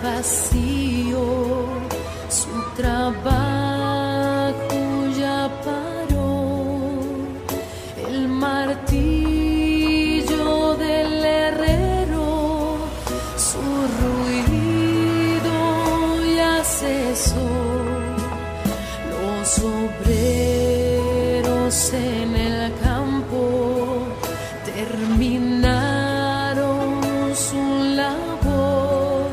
vacío, su trabajo ya paró, el martillo del herrero, su ruido ya cesó, los obreros en el campo terminaron su labor,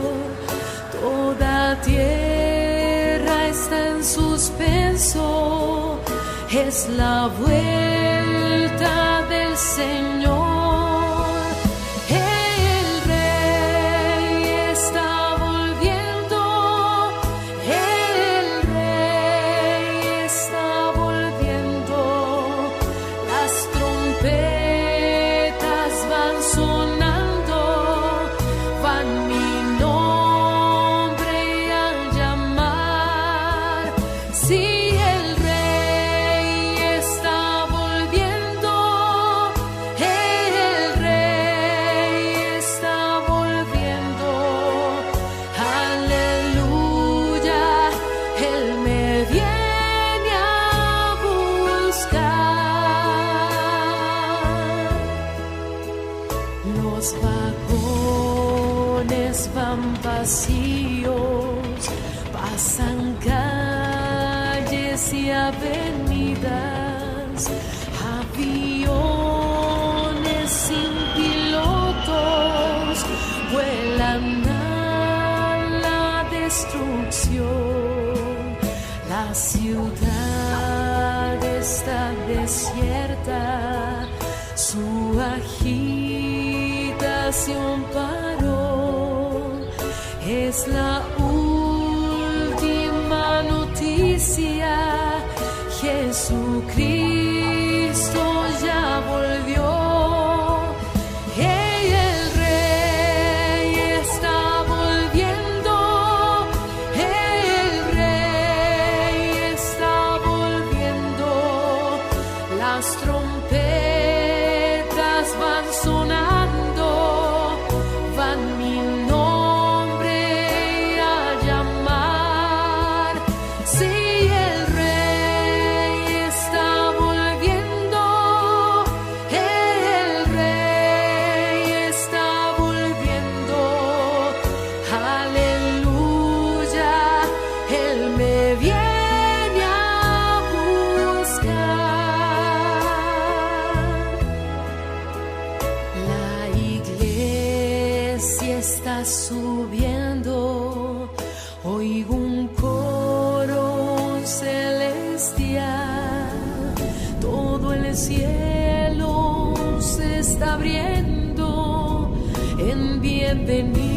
toda tierra está en suspenso, es la vuelta del Señor. El Rey está volviendo, el Rey está volviendo, las trompetas van sonando, van mi nombre a llamar. Sí, el Rey está volviendo, el Rey está volviendo. Aleluya, Él me viene a buscar. Los vagones van vacíos, pasan calles y avenidas, aviones sin pilotos vuelan a la destrucción. La ciudad está desierta, su agitación paró, es la última noticia, Jesucristo ya volvió. El Rey está volviendo, el Rey está volviendo, las trompetas van sonando, van mi nombre a llamar. Sí, el Rey está volviendo, el Rey está volviendo. Aleluya, Él me viene a buscar. La iglesia está subiendo, oigo un coro celestial, todo el cielo se está abriendo en bienvenida.